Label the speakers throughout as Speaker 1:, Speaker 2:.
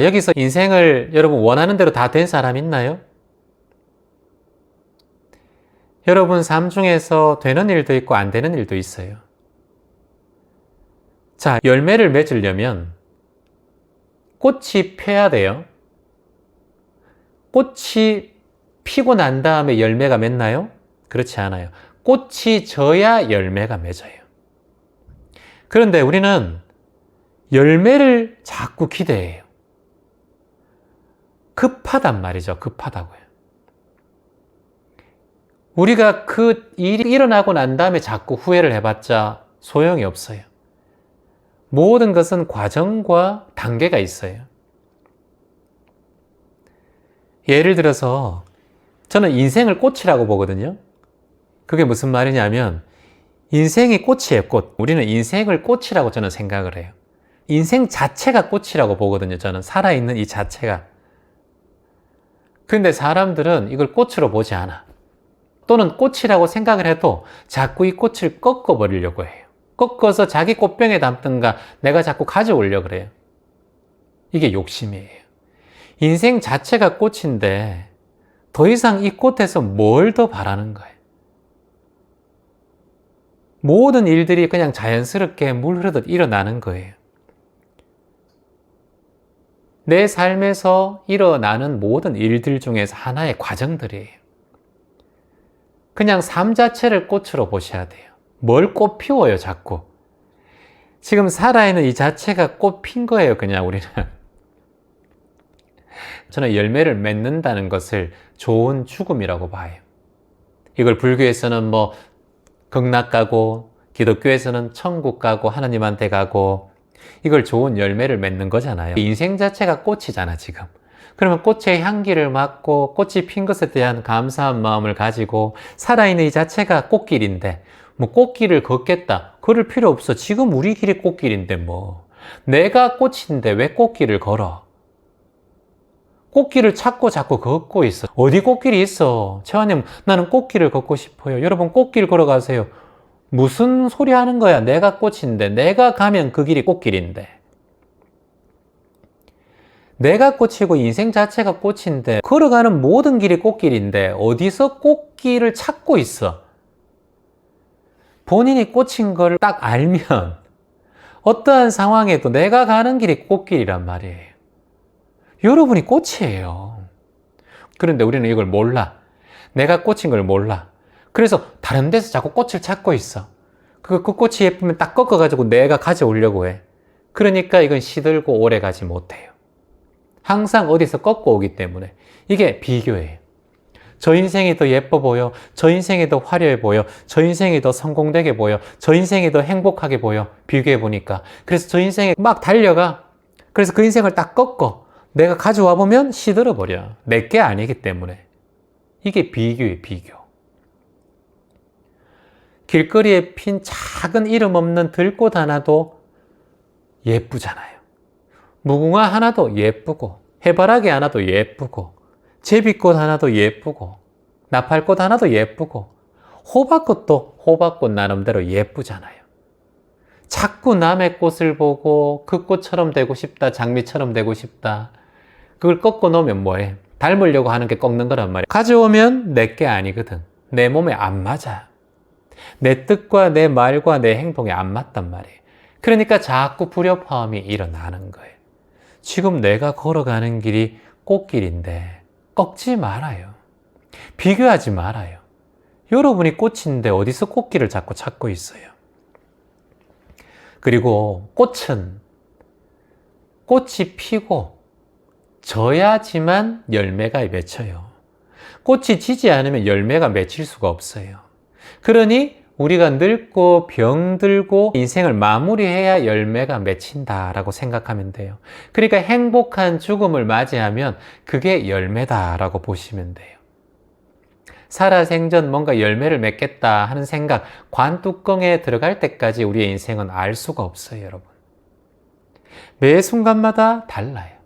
Speaker 1: 여기서 인생을 여러분 원하는 대로 다 된 사람 있나요? 여러분 삶 중에서 되는 일도 있고 안 되는 일도 있어요. 자, 열매를 맺으려면 꽃이 펴야 돼요. 꽃이 피고 난 다음에 열매가 맺나요? 그렇지 않아요. 꽃이 져야 열매가 맺어요. 그런데 우리는 열매를 자꾸 기대해요. 급하단 말이죠. 급하다고요. 우리가 그 일이 일어나고 난 다음에 자꾸 후회를 해봤자 소용이 없어요. 모든 것은 과정과 단계가 있어요. 예를 들어서 저는 인생을 꽃이라고 보거든요. 그게 무슨 말이냐면 인생이 꽃이에요, 꽃. 우리는 인생을 꽃이라고 저는 생각을 해요. 인생 자체가 꽃이라고 보거든요, 저는. 살아있는 이 자체가. 근데 사람들은 이걸 꽃으로 보지 않아. 또는 꽃이라고 생각을 해도 자꾸 이 꽃을 꺾어버리려고 해요. 꺾어서 자기 꽃병에 담든가 내가 자꾸 가져오려고 그래요. 이게 욕심이에요. 인생 자체가 꽃인데 더 이상 이 꽃에서 뭘 더 바라는 거예요. 모든 일들이 그냥 자연스럽게 물 흐르듯 일어나는 거예요. 내 삶에서 일어나는 모든 일들 중에서 하나의 과정들이에요. 그냥 삶 자체를 꽃으로 보셔야 돼요. 뭘 꽃 피워요, 자꾸. 지금 살아있는 이 자체가 꽃 핀 거예요, 그냥 우리는. 저는 열매를 맺는다는 것을 좋은 죽음이라고 봐요. 이걸 불교에서는 뭐 극락 가고, 기독교에서는 천국 가고, 하나님한테 가고, 이걸 좋은 열매를 맺는 거잖아요. 인생 자체가 꽃이잖아, 지금. 그러면 꽃의 향기를 맡고 꽃이 핀 것에 대한 감사한 마음을 가지고 살아있는 이 자체가 꽃길인데 뭐 꽃길을 걷겠다. 그럴 필요 없어. 지금 우리 길이 꽃길인데 뭐. 내가 꽃인데 왜 꽃길을 걸어? 꽃길을 찾고 자꾸 걷고 있어. 어디 꽃길이 있어? 채화님, 나는 꽃길을 걷고 싶어요. 여러분 꽃길 걸어가세요. 무슨 소리 하는 거야? 내가 꽃인데 내가 가면 그 길이 꽃길인데. 내가 꽃이고 인생 자체가 꽃인데 걸어가는 모든 길이 꽃길인데 어디서 꽃길을 찾고 있어? 본인이 꽃인 걸 딱 알면 어떠한 상황에도 내가 가는 길이 꽃길이란 말이에요. 여러분이 꽃이에요. 그런데 우리는 이걸 몰라. 내가 꽃인 걸 몰라. 그래서 다른 데서 자꾸 꽃을 찾고 있어. 그 꽃이 예쁘면 딱 꺾어가지고 내가 가져오려고 해. 그러니까 이건 시들고 오래 가지 못해요. 항상 어디서 꺾고 오기 때문에. 이게 비교예요. 저 인생이 더 예뻐 보여. 저 인생이 더 화려해 보여. 저 인생이 더 성공되게 보여. 저 인생이 더 행복하게 보여. 비교해 보니까. 그래서 저 인생에 막 달려가. 그래서 그 인생을 딱 꺾어. 내가 가져와 보면 시들어 버려. 내게 아니기 때문에. 이게 비교예요, 비교. 길거리에 핀 작은 이름 없는 들꽃 하나도 예쁘잖아요. 무궁화 하나도 예쁘고, 해바라기 하나도 예쁘고, 제비꽃 하나도 예쁘고, 나팔꽃 하나도 예쁘고, 호박꽃도 호박꽃 나름대로 예쁘잖아요. 자꾸 남의 꽃을 보고 그 꽃처럼 되고 싶다, 장미처럼 되고 싶다. 그걸 꺾어 놓으면 뭐해? 닮으려고 하는 게 꺾는 거란 말이야. 가져오면 내 게 아니거든. 내 몸에 안 맞아. 내 뜻과 내 말과 내 행동에 안 맞단 말이에요. 그러니까 자꾸 불협화음이 일어나는 거예요. 지금 내가 걸어가는 길이 꽃길인데 꺾지 말아요. 비교하지 말아요. 여러분이 꽃인데 어디서 꽃길을 자꾸 찾고 있어요. 그리고 꽃은 꽃이 피고 져야지만 열매가 맺혀요. 꽃이 지지 않으면 열매가 맺힐 수가 없어요. 그러니 우리가 늙고 병들고 인생을 마무리해야 열매가 맺힌다라고 생각하면 돼요. 그러니까 행복한 죽음을 맞이하면 그게 열매다라고 보시면 돼요. 살아생전 뭔가 열매를 맺겠다 하는 생각, 관뚜껑에 들어갈 때까지 우리의 인생은 알 수가 없어요, 여러분. 매 순간마다 달라요.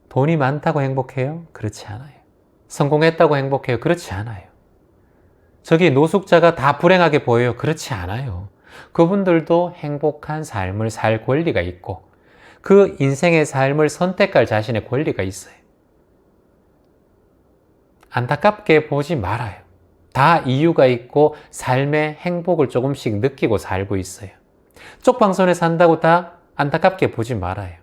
Speaker 1: 돈이 많다고 행복해요? 그렇지 않아요. 성공했다고 행복해요? 그렇지 않아요. 저기 노숙자가 다 불행하게 보여요? 그렇지 않아요. 그분들도 행복한 삶을 살 권리가 있고 그 인생의 삶을 선택할 자신의 권리가 있어요. 안타깝게 보지 말아요. 다 이유가 있고 삶의 행복을 조금씩 느끼고 살고 있어요. 쪽방손에 산다고 다 안타깝게 보지 말아요.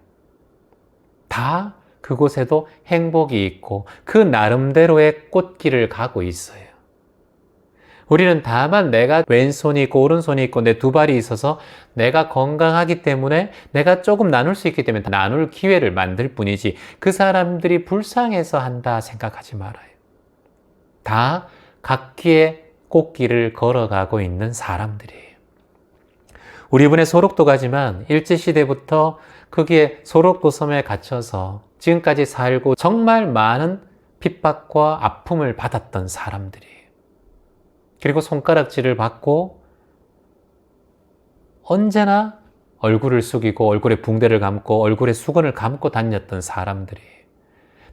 Speaker 1: 다 그곳에도 행복이 있고 그 나름대로의 꽃길을 가고 있어요. 우리는 다만 내가 왼손이 있고 오른손이 있고 내 두 발이 있어서 내가 건강하기 때문에 내가 조금 나눌 수 있기 때문에 나눌 기회를 만들 뿐이지 그 사람들이 불쌍해서 한다 생각하지 말아요. 다 각기의 꽃길을 걸어가고 있는 사람들이에요. 우리 이번에 소록도 가지만 일제시대부터 거기에 소록도 섬에 갇혀서 지금까지 살고 정말 많은 핍박과 아픔을 받았던 사람들이에요. 그리고 손가락질을 받고 언제나 얼굴을 숙이고 얼굴에 붕대를 감고 얼굴에 수건을 감고 다녔던 사람들이에요.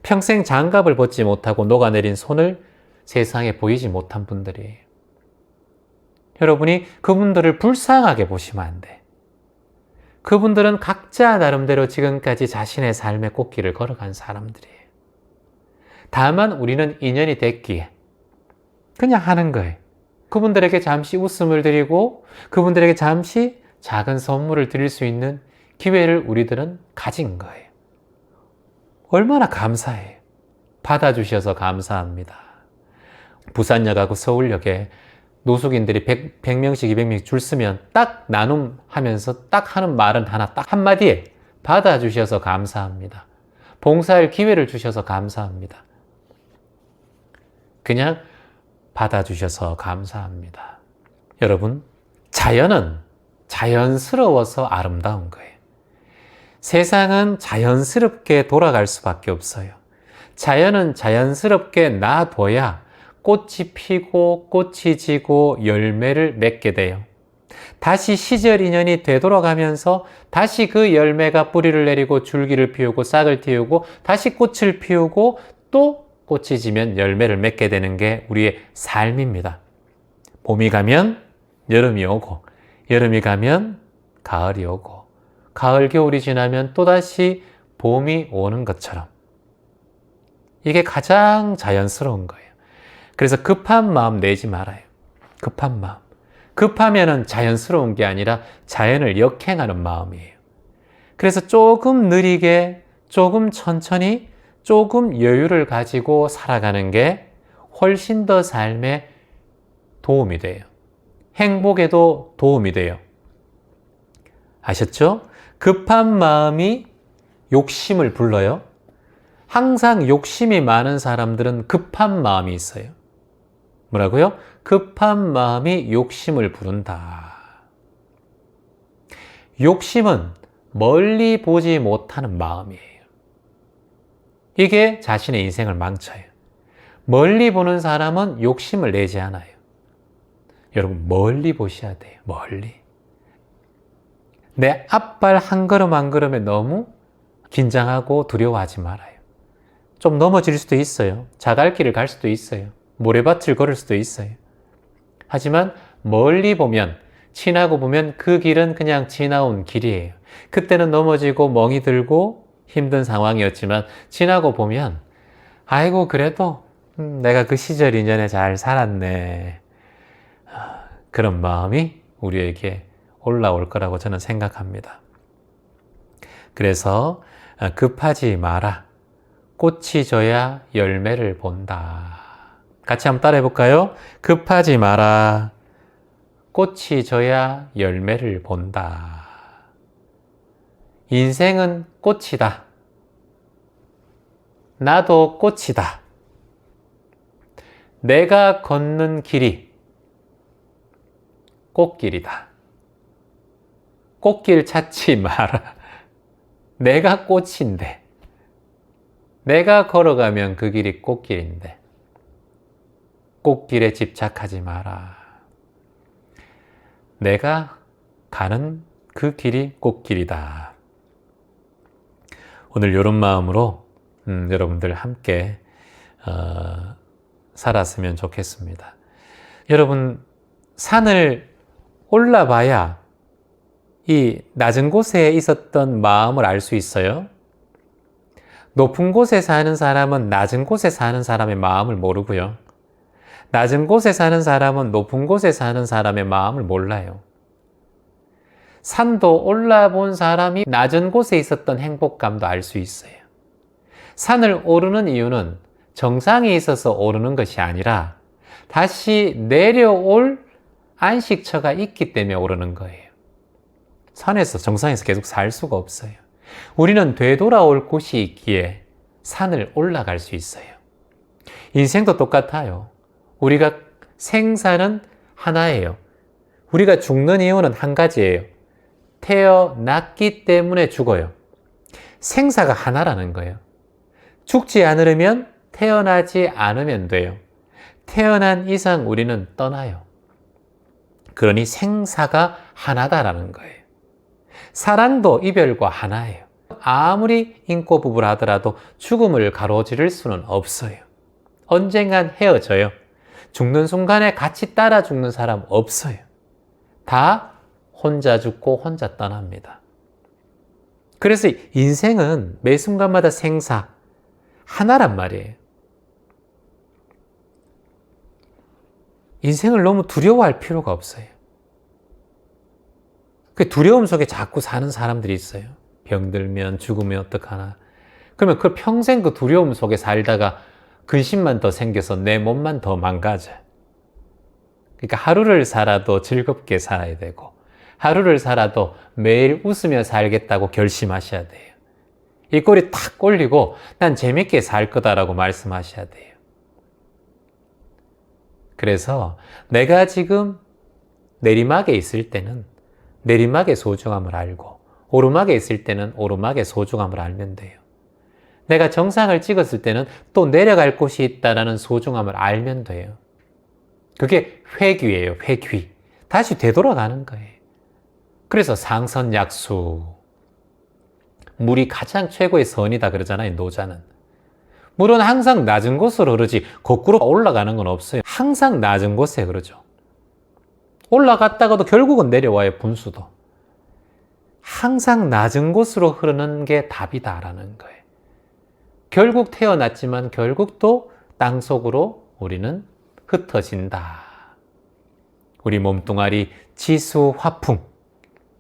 Speaker 1: 평생 장갑을 벗지 못하고 녹아내린 손을 세상에 보이지 못한 분들이에요. 여러분이 그분들을 불쌍하게 보시면 안 돼. 그분들은 각자 나름대로 지금까지 자신의 삶의 꽃길을 걸어간 사람들이에요. 다만 우리는 인연이 됐기에 그냥 하는 거예요. 그분들에게 잠시 웃음을 드리고 그분들에게 잠시 작은 선물을 드릴 수 있는 기회를 우리들은 가진 거예요. 얼마나 감사해요. 받아주셔서 감사합니다. 부산역하고 서울역에 노숙인들이 100명씩 200명씩 줄 서면 딱 나눔하면서 딱 하는 말은 하나, 딱 한마디에 받아주셔서 감사합니다. 봉사할 기회를 주셔서 감사합니다. 그냥 받아주셔서 감사합니다. 여러분, 자연은 자연스러워서 아름다운 거예요. 세상은 자연스럽게 돌아갈 수밖에 없어요. 자연은 자연스럽게 놔둬야 꽃이 피고 꽃이 지고 열매를 맺게 돼요. 다시 시절 인연이 되돌아가면서 다시 그 열매가 뿌리를 내리고 줄기를 피우고 싹을 틔우고 다시 꽃을 피우고 또 꽃이 지면 열매를 맺게 되는 게 우리의 삶입니다. 봄이 가면 여름이 오고 여름이 가면 가을이 오고 가을 겨울이 지나면 또다시 봄이 오는 것처럼 이게 가장 자연스러운 거예요. 그래서 급한 마음 내지 말아요. 급한 마음. 급하면은 자연스러운 게 아니라 자연을 역행하는 마음이에요. 그래서 조금 느리게, 조금 천천히, 조금 여유를 가지고 살아가는 게 훨씬 더 삶에 도움이 돼요. 행복에도 도움이 돼요. 아셨죠? 급한 마음이 욕심을 불러요. 항상 욕심이 많은 사람들은 급한 마음이 있어요. 뭐라고요? 급한 마음이 욕심을 부른다. 욕심은 멀리 보지 못하는 마음이에요. 이게 자신의 인생을 망쳐요. 멀리 보는 사람은 욕심을 내지 않아요. 여러분, 멀리 보셔야 돼요. 멀리. 내 앞발 한 걸음 한 걸음에 너무 긴장하고 두려워하지 말아요. 좀 넘어질 수도 있어요. 자갈길을 갈 수도 있어요. 모래밭을 걸을 수도 있어요. 하지만 멀리 보면, 지나고 보면 그 길은 그냥 지나온 길이에요. 그때는 넘어지고 멍이 들고 힘든 상황이었지만 지나고 보면 아이고 그래도 내가 그 시절 인연에 잘 살았네. 그런 마음이 우리에게 올라올 거라고 저는 생각합니다. 그래서 급하지 마라. 꽃이 져야 열매를 본다. 같이 한번 따라해 볼까요? 급하지 마라. 꽃이 져야 열매를 본다. 인생은 꽃이다. 나도 꽃이다. 내가 걷는 길이 꽃길이다. 꽃길 찾지 마라. 내가 꽃인데, 내가 걸어가면 그 길이 꽃길인데, 꽃길에 집착하지 마라. 내가 가는 그 길이 꽃길이다. 오늘 이런 마음으로 여러분들 함께 살았으면 좋겠습니다. 여러분, 산을 올라봐야 이 낮은 곳에 있었던 마음을 알 수 있어요. 높은 곳에 사는 사람은 낮은 곳에 사는 사람의 마음을 모르고요. 낮은 곳에 사는 사람은 높은 곳에 사는 사람의 마음을 몰라요. 산도 올라본 사람이 낮은 곳에 있었던 행복감도 알 수 있어요. 산을 오르는 이유는 정상에 있어서 오르는 것이 아니라 다시 내려올 안식처가 있기 때문에 오르는 거예요. 산에서, 정상에서 계속 살 수가 없어요. 우리는 되돌아올 곳이 있기에 산을 올라갈 수 있어요. 인생도 똑같아요. 우리가 생사는 하나예요. 우리가 죽는 이유는 한 가지예요. 태어났기 때문에 죽어요. 생사가 하나라는 거예요. 죽지 않으려면 태어나지 않으면 돼요. 태어난 이상 우리는 떠나요. 그러니 생사가 하나다라는 거예요. 사랑도 이별과 하나예요. 아무리 인고 부부를 하더라도 죽음을 가로지를 수는 없어요. 언젠간 헤어져요. 죽는 순간에 같이 따라 죽는 사람 없어요. 다 혼자 죽고 혼자 떠납니다. 그래서 인생은 매 순간마다 생사 하나란 말이에요. 인생을 너무 두려워할 필요가 없어요. 그 두려움 속에 자꾸 사는 사람들이 있어요. 병들면 죽으면 어떡하나. 그러면 그 평생 그 두려움 속에 살다가 근심만 더 생겨서 내 몸만 더 망가져요. 그러니까 하루를 살아도 즐겁게 살아야 되고 하루를 살아도 매일 웃으며 살겠다고 결심하셔야 돼요. 이 꼬리 탁 올리고 난 재밌게 살 거다라고 말씀하셔야 돼요. 그래서 내가 지금 내리막에 있을 때는 내리막의 소중함을 알고 오르막에 있을 때는 오르막의 소중함을 알면 돼요. 내가 정상을 찍었을 때는 또 내려갈 곳이 있다는 소중함을 알면 돼요. 그게 회귀예요. 회귀. 다시 되돌아가는 거예요. 그래서 상선약수. 물이 가장 최고의 선이다 그러잖아요. 노자는. 물은 항상 낮은 곳으로 흐르지 거꾸로 올라가는 건 없어요. 항상 낮은 곳에 흐르죠. 올라갔다가도 결국은 내려와요. 분수도. 항상 낮은 곳으로 흐르는 게 답이다라는 거예요. 결국 태어났지만 결국 또 땅속으로 우리는 흩어진다. 우리 몸뚱아리 지수, 화풍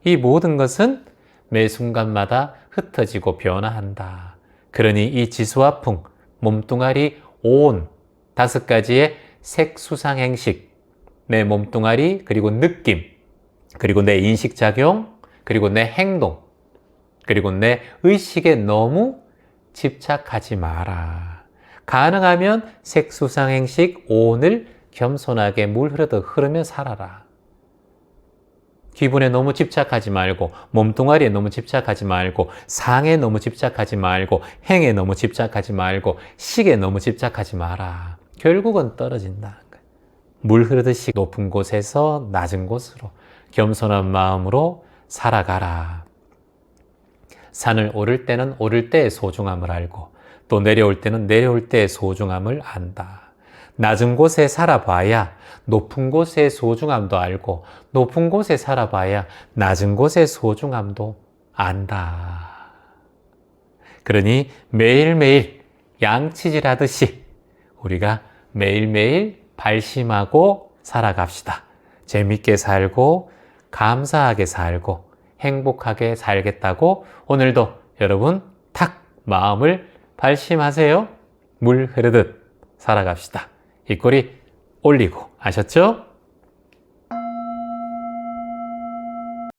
Speaker 1: 이 모든 것은 매 순간마다 흩어지고 변화한다. 그러니 이 지수, 화풍, 몸뚱아리, 온 5가지의 색수상행식 내 몸뚱아리 그리고 느낌 그리고 내 인식작용 그리고 내 행동 그리고 내 의식에 너무 집착하지 마라. 가능하면 색수상행식 온을 겸손하게 물 흐르듯 흐르며 살아라. 기분에 너무 집착하지 말고 몸뚱아리에 너무 집착하지 말고 상에 너무 집착하지 말고 행에 너무 집착하지 말고 식에 너무 집착하지 마라. 결국은 떨어진다. 물 흐르듯이 높은 곳에서 낮은 곳으로 겸손한 마음으로 살아가라. 산을 오를 때는 오를 때의 소중함을 알고 또 내려올 때는 내려올 때의 소중함을 안다. 낮은 곳에 살아봐야 높은 곳의 소중함도 알고 높은 곳에 살아봐야 낮은 곳의 소중함도 안다. 그러니 매일매일 양치질 하듯이 우리가 매일매일 발심하고 살아갑시다. 재밌게 살고 감사하게 살고 행복하게 살겠다고 오늘도 여러분 탁 마음을 발심하세요. 물 흐르듯 살아갑시다. 이 꼬리 올리고 아셨죠?